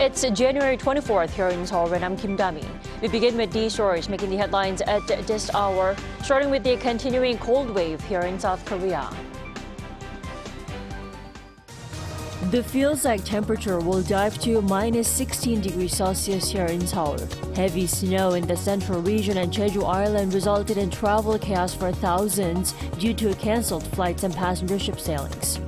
It's January 24th here in Seoul, and I'm Kim Dami. We begin with these stories making the headlines at this hour, starting with the continuing cold wave here in South Korea. The feels-like temperature will dive to minus 16 degrees Celsius here in Seoul. Heavy snow in the central region and Jeju Island resulted in travel chaos for thousands due to canceled flights and passenger ship sailings.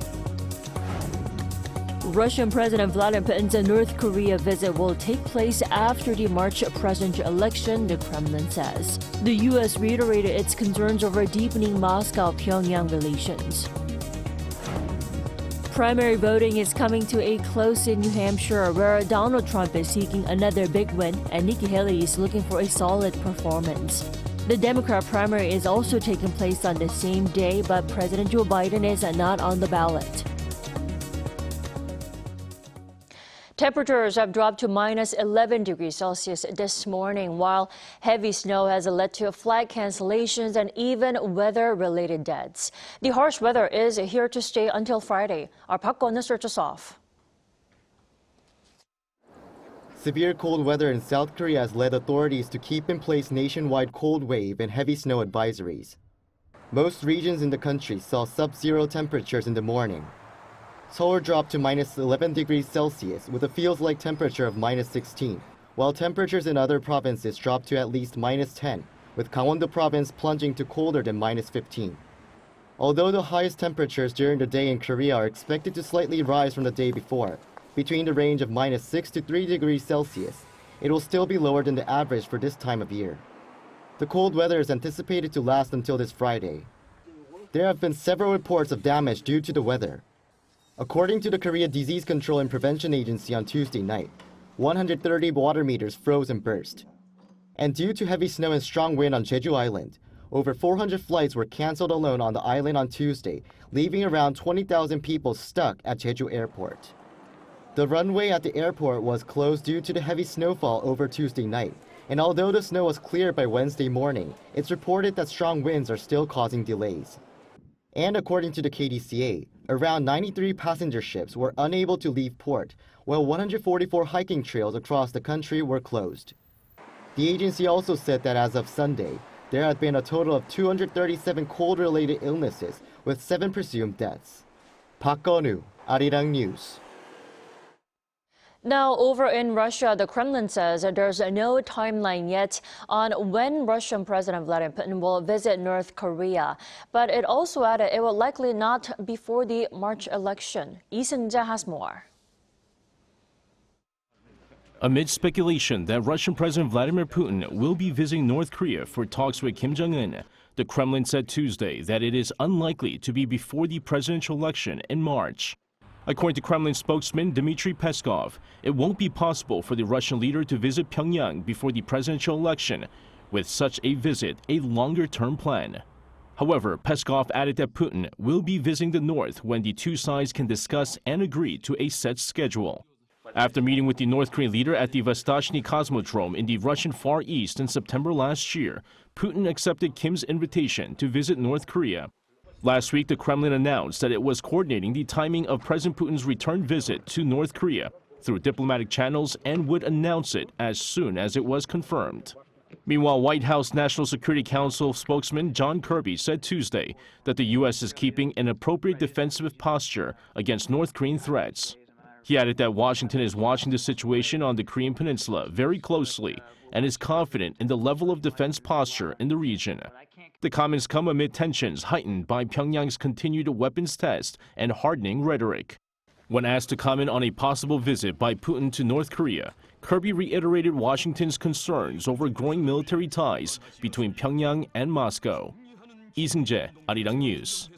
Russian President Vladimir Putin's North Korea visit will take place after the March presidential election, the Kremlin says. The U.S. reiterated its concerns over deepening Moscow-Pyongyang relations. Primary voting is coming to a close in New Hampshire, where Donald Trump is seeking another big win and Nikki Haley is looking for a solid performance. The Democrat primary is also taking place on the same day, but President Joe Biden is not on the ballot. Temperatures have dropped to minus 11 degrees Celsius this morning, while heavy snow has led to flight cancellations and even weather-related deaths. The harsh weather is here to stay until Friday. Our Park Go-eun starts us off. Severe cold weather in South Korea has led authorities to keep in place nationwide cold wave and heavy snow advisories. Most regions in the country saw sub-zero temperatures in the morning. Seoul dropped to minus 11 degrees Celsius with a feels-like temperature of minus 16, while temperatures in other provinces dropped to at least minus 10, with Gangwon-do province plunging to colder than minus 15. Although the highest temperatures during the day in Korea are expected to slightly rise from the day before, between the range of minus 6 to 3 degrees Celsius, it will still be lower than the average for this time of year. The cold weather is anticipated to last until this Friday. There have been several reports of damage due to the weather. According to the Korea Disease Control and Prevention Agency on Tuesday night, 130 water meters froze and burst. And due to heavy snow and strong wind on Jeju Island, over 400 flights were canceled alone on the island on Tuesday, leaving around 20,000 people stuck at Jeju Airport. The runway at the airport was closed due to the heavy snowfall over Tuesday night, and although the snow was cleared by Wednesday morning, it's reported that strong winds are still causing delays. And according to the KDCA, around 93 passenger ships were unable to leave port, while 144 hiking trails across the country were closed. The agency also said that as of Sunday, there had been a total of 237 cold-related illnesses, with 7 presumed deaths. Park Go-eun, Arirang News. Now, over in Russia, the Kremlin says there's no timeline yet on when Russian President Vladimir Putin will visit North Korea. But it also added it will likely not before the March election. Lee Seung-jae has more. Amid speculation that Russian President Vladimir Putin will be visiting North Korea for talks with Kim Jong-un, the Kremlin said Tuesday that it is unlikely to be before the presidential election in March. According to Kremlin spokesman Dmitry Peskov, it won't be possible for the Russian leader to visit Pyongyang before the presidential election, with such a visit a longer-term plan. However, Peskov added that Putin will be visiting the north when the two sides can discuss and agree to a set schedule. After meeting with the North Korean leader at the Vostochny Cosmodrome in the Russian Far East in September last year, Putin accepted Kim's invitation to visit North Korea. Last week, the Kremlin announced that it was coordinating the timing of President Putin's return visit to North Korea through diplomatic channels and would announce it as soon as it was confirmed. Meanwhile, White House National Security Council spokesman John Kirby said Tuesday that the U.S. is keeping an appropriate defensive posture against North Korean threats. He added that Washington is watching the situation on the Korean Peninsula very closely and is confident in the level of defense posture in the region. The comments come amid tensions heightened by Pyongyang's continued weapons test and hardening rhetoric. When asked to comment on a possible visit by Putin to North Korea, Kirby reiterated Washington's concerns over growing military ties between Pyongyang and Moscow. Lee Seung-jae, Arirang News.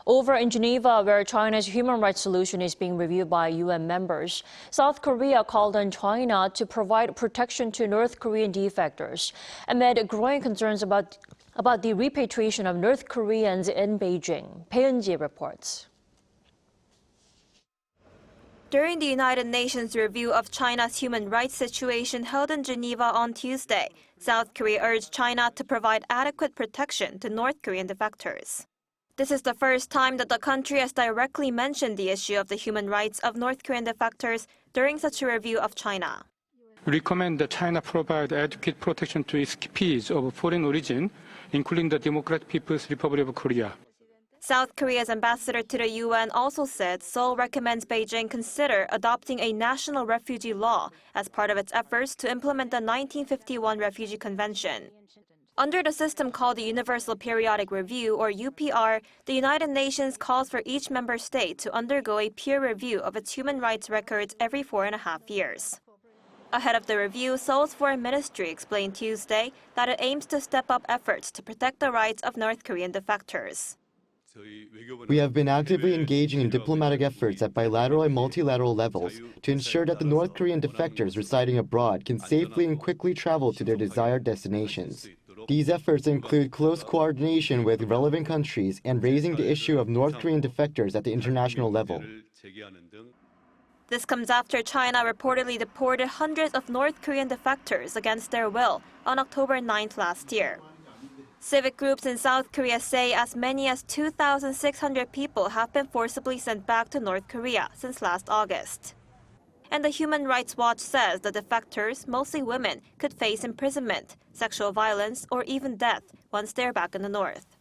Over in Geneva, where China's human rights solution is being reviewed by UN members, South Korea called on China to provide protection to North Korean defectors amid growing concerns about the repatriation of North Koreans in Beijing. Pae Eun-ji reports. During the United Nations review of China's human rights situation held in Geneva on Tuesday, South Korea urged China to provide adequate protection to North Korean defectors. This is the first time that the country has directly mentioned the issue of the human rights of North Korean defectors during such a review of China. We recommend that China provide adequate protection to its KPs of foreign origin, including the Democratic People's Republic of Korea. South Korea's ambassador to the UN also said Seoul recommends Beijing consider adopting a national refugee law as part of its efforts to implement the 1951 Refugee Convention. Under the system called the Universal Periodic Review, or UPR, the United Nations calls for each member state to undergo a peer review of its human rights records every 4.5 years. Ahead of the review, Seoul's foreign ministry explained Tuesday that it aims to step up efforts to protect the rights of North Korean defectors. We have been actively engaging in diplomatic efforts at bilateral and multilateral levels to ensure that the North Korean defectors residing abroad can safely and quickly travel to their desired destinations. These efforts include close coordination with relevant countries and raising the issue of North Korean defectors at the international level. This comes after China reportedly deported hundreds of North Korean defectors against their will on October 9th last year. Civic groups in South Korea say as many as 2,600 people have been forcibly sent back to North Korea since last August. And the Human Rights Watch says the defectors, mostly women, could face imprisonment, sexual violence, or even death once they're back in the north.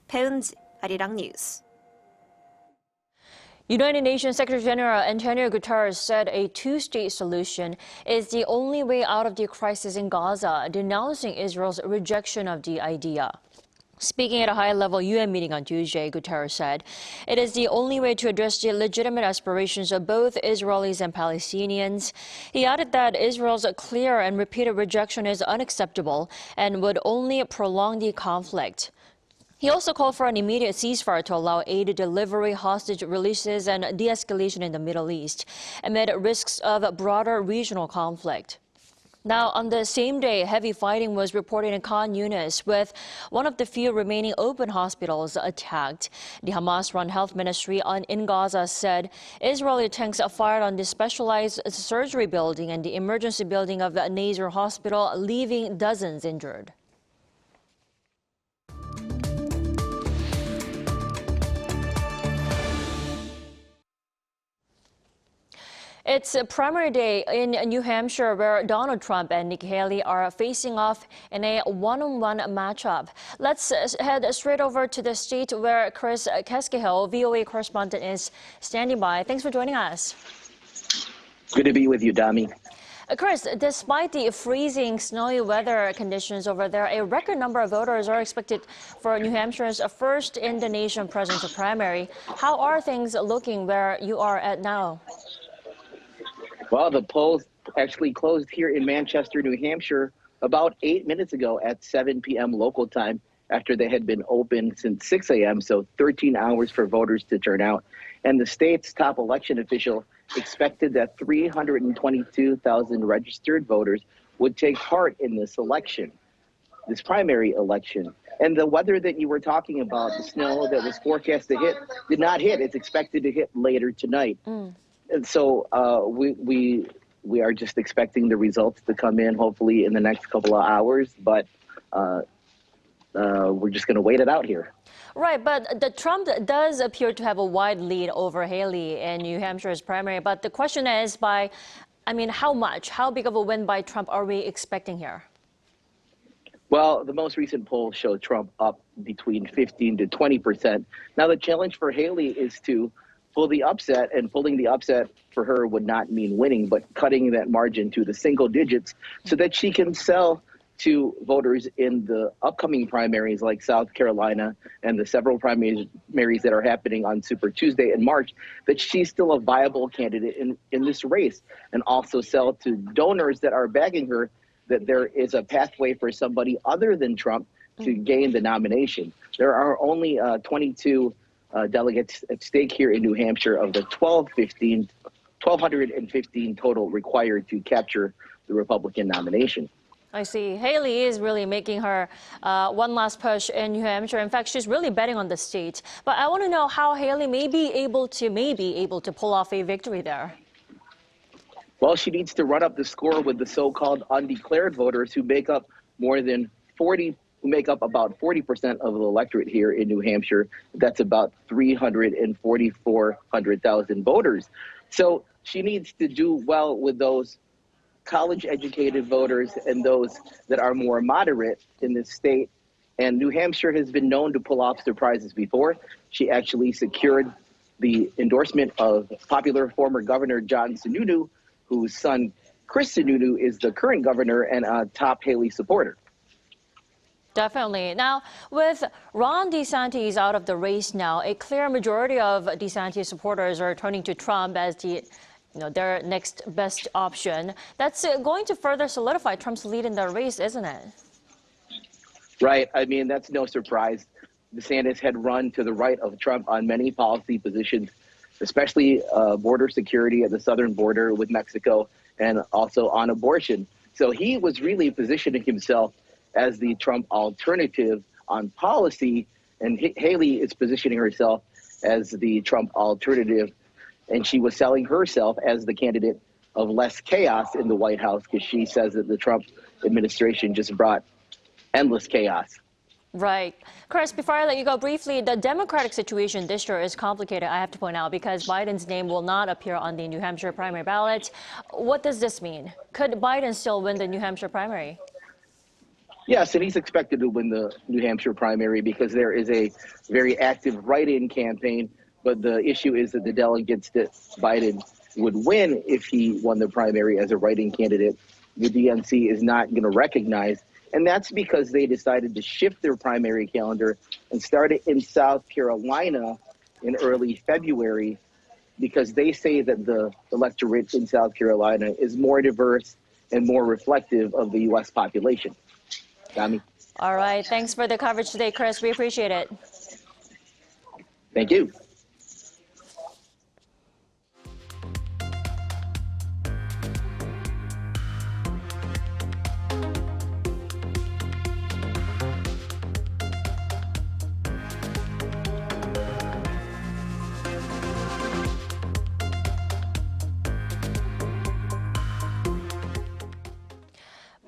배은지, Arirang News. United Nations Secretary General Antonio Gutteres said a two-state solution is the only way out of the crisis in Gaza, denouncing Israel's rejection of the idea. Speaking at a high-level UN meeting on Tuesday, Gutteres said it is the only way to address the legitimate aspirations of both Israelis and Palestinians. He added that Israel's clear and repeated rejection is unacceptable and would only prolong the conflict. He also called for an immediate ceasefire to allow aid delivery, hostage releases, and de-escalation in the Middle East, amid risks of broader regional conflict. Now, on the same day, heavy fighting was reported in Khan Yunis, with one of the few remaining open hospitals attacked. The Hamas-run health ministry in Gaza said Israeli tanks fired on the specialized surgery building and the emergency building of the Nasser hospital, leaving dozens injured. It's a primary day in New Hampshire where Donald Trump and Nikki Haley are facing off in a one-on-one matchup. Let's head straight over to the state where Chris Keskihill, VOA correspondent, is standing by. Thanks for joining us. Good to be with you, Dami. Chris, despite the freezing, snowy weather conditions over there, a record number of voters are expected for New Hampshire's first in-the-nation presidential primary. How are things looking where you are at now? Well, the polls actually closed here in Manchester, New Hampshire, about 8 minutes ago at 7 p.m. local time after they had been open since 6 a.m., so 13 hours for voters to turn out. And the state's top election official expected that 322,000 registered voters would take part in this election, this primary election. And the weather that you were talking about, the snow that was forecast to hit, did not hit. It's expected to hit later tonight. And so we are just expecting the results to come in hopefully in the next couple of hours, but we're just going to wait it out here. Right, but the Trump does appear to have a wide lead over Haley in New Hampshire's primary. But the question is how much? How big of a win by Trump are we expecting here? Well, the most recent polls show Trump up between 15 to 20%. Now, the challenge for Haley is to pull the upset, and pulling the upset for her would not mean winning, but cutting that margin to the single digits so that she can sell to voters in the upcoming primaries like South Carolina and the several primaries that are happening on Super Tuesday in March, that she's still a viable candidate in this race, and also sell to donors that are backing her that there is a pathway for somebody other than Trump to gain the nomination. There are only 22 delegates at stake here in New Hampshire of the 1,215 total required to capture the Republican nomination. I see. Haley is really making her one last push in New Hampshire. In fact, she's really betting on the state. But I want to know how Haley may be able to pull off a victory there. Well, she needs to run up the score with the so-called undeclared voters who make up more than 40 who make up about 40% of the electorate here in New Hampshire. That's about 344,000 voters. So she needs to do well with those college-educated voters and those that are more moderate in this state. And New Hampshire has been known to pull off surprises before. She actually secured the endorsement of popular former Governor John Sununu, whose son Chris Sununu is the current governor and a top Haley supporter. Definitely. Now, with Ron DeSantis out of the race now, a clear majority of DeSantis supporters are turning to Trump as their next best option. That's going to further solidify Trump's lead in the race, isn't it? Right. I mean, that's no surprise. DeSantis had run to the right of Trump on many policy positions, especially border security at the southern border with Mexico and also on abortion. So he was really positioning himself as the Trump alternative on policy, and Haley is positioning herself as the Trump alternative, and she was selling herself as the candidate of less chaos in the White House because she says that the Trump administration just brought endless chaos. Right. Chris, before I let you go briefly, the Democratic situation this year is complicated, I have to point out, because Biden's name will not appear on the New Hampshire primary ballot. What does this mean? Could Biden still win the New Hampshire primary? Yes, and he's expected to win the New Hampshire primary because there is a very active write-in campaign. But the issue is that the delegates that Biden would win if he won the primary as a write-in candidate, the DNC is not going to recognize. And that's because they decided to shift their primary calendar and start it in South Carolina in early February because they say that the electorate in South Carolina is more diverse and more reflective of the U.S. population. Dami? All right. Thanks for the coverage today, Chris. We appreciate it. Thank you.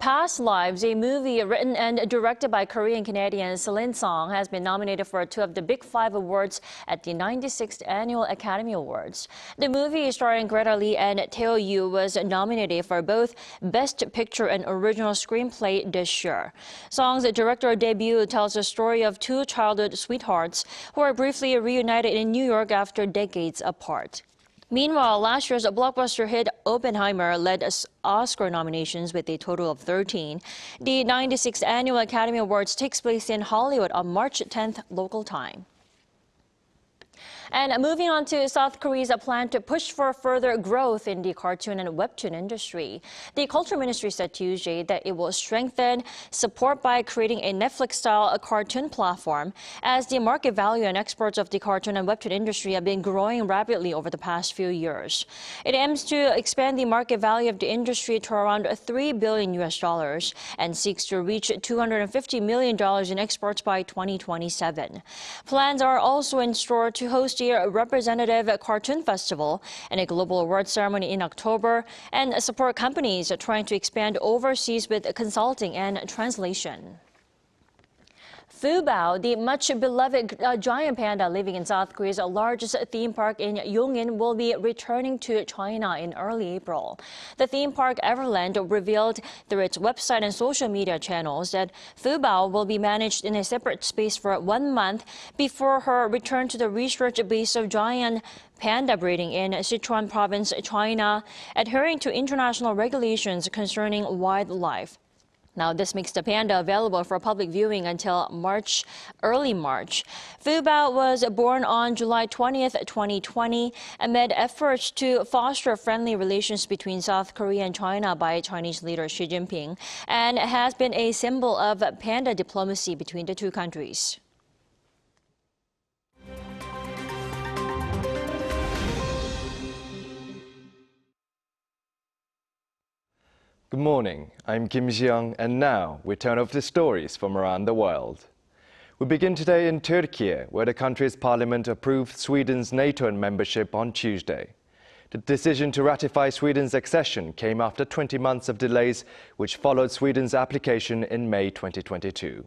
Past Lives, a movie written and directed by Korean-Canadian Celine Song, has been nominated for 2 of the Big Five awards at the 96th Annual Academy Awards. The movie, starring Greta Lee and Teo Yoo, was nominated for both Best Picture and Original Screenplay this year. Song's director debut tells the story of 2 childhood sweethearts who are briefly reunited in New York after decades apart. Meanwhile, last year's blockbuster hit Oppenheimer led Oscar nominations with a total of 13. The 96th Annual Academy Awards takes place in Hollywood on March 10th local time. And moving on to South Korea's plan to push for further growth in the cartoon and webtoon industry. The Culture Ministry said Tuesday that it will strengthen support by creating a Netflix-style cartoon platform, as the market value and exports of the cartoon and webtoon industry have been growing rapidly over the past few years. It aims to expand the market value of the industry to around $3 billion and seeks to reach $250 million in exports by 2027. Plans are also in store to host a representative cartoon festival and a global award ceremony in October, and support companies trying to expand overseas with consulting and translation. Fubao, the much-beloved giant panda living in South Korea's largest theme park in Yongin, will be returning to China in early April. The theme park Everland revealed through its website and social media channels that Fubao will be managed in a separate space for 1 month before her return to the research base of giant panda breeding in Sichuan province, China, adhering to international regulations concerning wildlife. Now, this makes the panda available for public viewing until early March. Fubao was born on July 20th, 2020, amid efforts to foster friendly relations between South Korea and China by Chinese leader Xi Jinping, and has been a symbol of panda diplomacy between the two countries. Good morning, I'm Kim Ji-young, and now we turn over to stories from around the world. We begin today in Turkey, where the country's parliament approved Sweden's NATO membership on Tuesday. The decision to ratify Sweden's accession came after 20 months of delays, which followed Sweden's application in May 2022.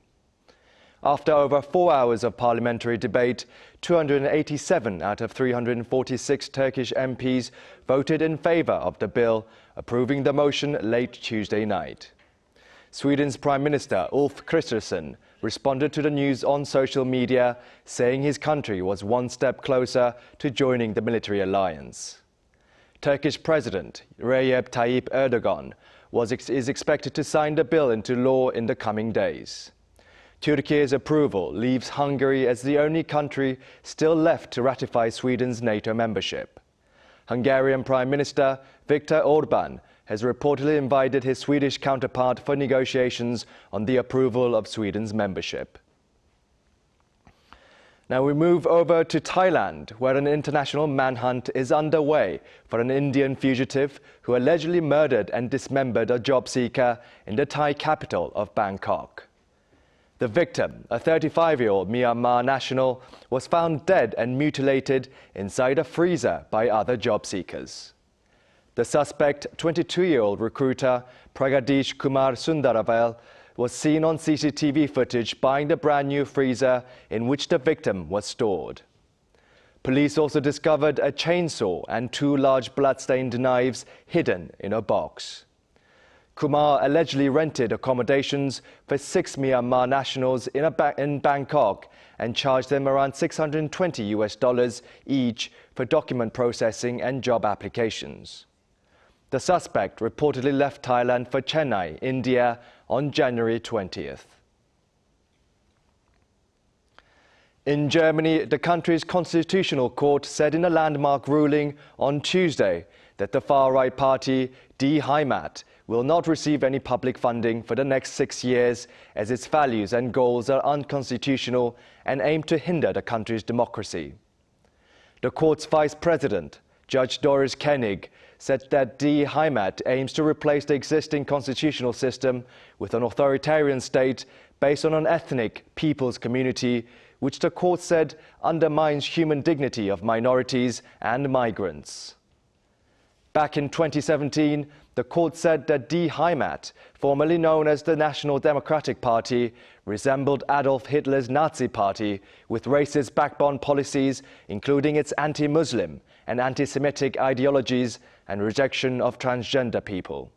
After over 4 hours of parliamentary debate, 287 out of 346 Turkish MPs voted in favour of the bill, approving the motion late Tuesday night. Sweden's Prime Minister Ulf Kristersson responded to the news on social media, saying his country was one step closer to joining the military alliance. Turkish President Recep Tayyip Erdogan is expected to sign the bill into law in the coming days. Turkey's approval leaves Hungary as the only country still left to ratify Sweden's NATO membership. Hungarian Prime Minister Viktor Orbán has reportedly invited his Swedish counterpart for negotiations on the approval of Sweden's membership. Now we move over to Thailand, where an international manhunt is underway for an Indian fugitive who allegedly murdered and dismembered a job seeker in the Thai capital of Bangkok. The victim, a 35-year-old Myanmar national, was found dead and mutilated inside a freezer by other job seekers. The suspect, 22-year-old recruiter Pragadish Kumar Sundaravel, was seen on CCTV footage buying the brand-new freezer in which the victim was stored. Police also discovered a chainsaw and 2 large blood-stained knives hidden in a box. Kumar allegedly rented accommodations for 6 Myanmar nationals in Bangkok and charged them around $620 each for document processing and job applications. The suspect reportedly left Thailand for Chennai, India, on January 20th. In Germany, the country's constitutional court said in a landmark ruling on Tuesday that the far-right party Die Heimat will not receive any public funding for the next 6 years as its values and goals are unconstitutional and aim to hinder the country's democracy. The court's vice president, Judge Doris Koenig, said that Die Heimat aims to replace the existing constitutional system with an authoritarian state based on an ethnic people's community, which the court said undermines human dignity of minorities and migrants. Back in 2017, the court said that Die Heimat, formerly known as the National Democratic Party, resembled Adolf Hitler's Nazi Party with racist backbone policies, including its anti-Muslim and anti-Semitic ideologies and rejection of transgender people.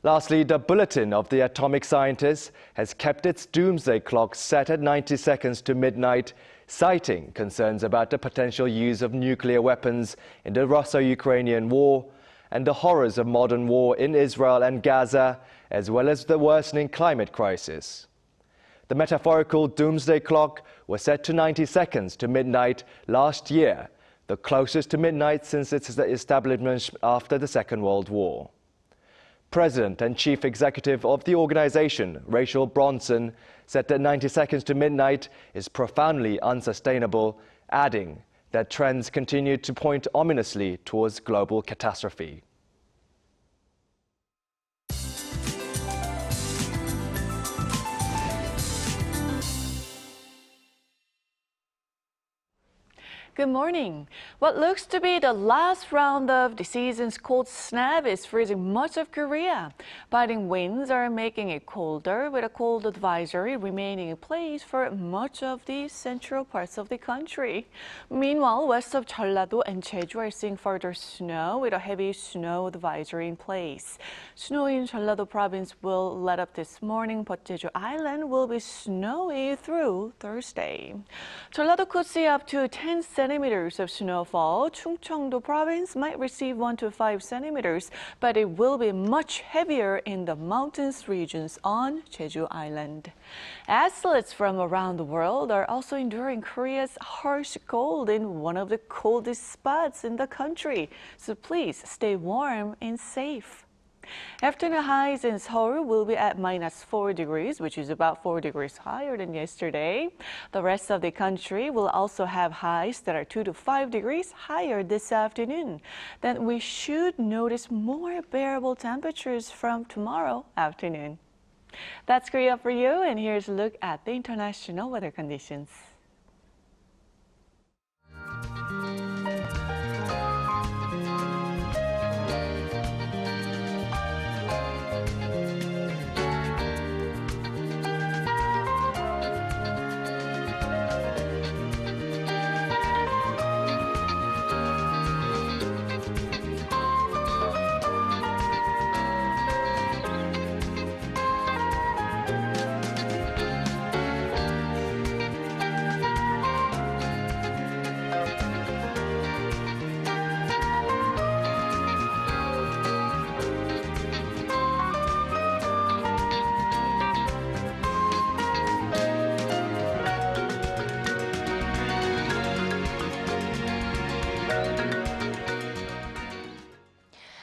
Lastly, the Bulletin of the Atomic Scientists has kept its Doomsday Clock set at 90 seconds to midnight, citing concerns about the potential use of nuclear weapons in the Russo-Ukrainian war and the horrors of modern war in Israel and Gaza, as well as the worsening climate crisis. The metaphorical Doomsday Clock was set to 90 seconds to midnight last year, the closest to midnight since its establishment after the Second World War. President and Chief Executive of the organization, Rachel Bronson, said that 90 seconds to midnight is profoundly unsustainable, adding that trends continue to point ominously towards global catastrophe. Good morning. What looks to be the last round of the season's cold snap is freezing much of Korea. Biting winds are making it colder, with a cold advisory remaining in place for much of the central parts of the country. Meanwhile, west of Jeollado and Jeju are seeing further snow, with a heavy snow advisory in place. Snow in Jeollado province will let up this morning, but Jeju Island will be snowy through Thursday. Jeollado could see up to 10 centimeters of snowfall. Chungcheongdo province might receive 1 to 5 centimeters, but it will be much heavier in the mountainous regions on Jeju Island. Athletes from around the world are also enduring Korea's harsh cold in one of the coldest spots in the country, so please stay warm and safe. Afternoon highs in Seoul will be at -4 degrees, which is about 4 degrees higher than yesterday. The rest of the country will also have highs that are 2 to 5 degrees higher this afternoon. Then we should notice more bearable temperatures from tomorrow afternoon. That's Korea for you, and here's a look at the international weather conditions.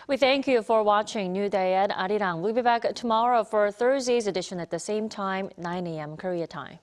We thank you for watching New Day at Arirang. We'll be back tomorrow for Thursday's edition at the same time, 9 a.m. Korea time.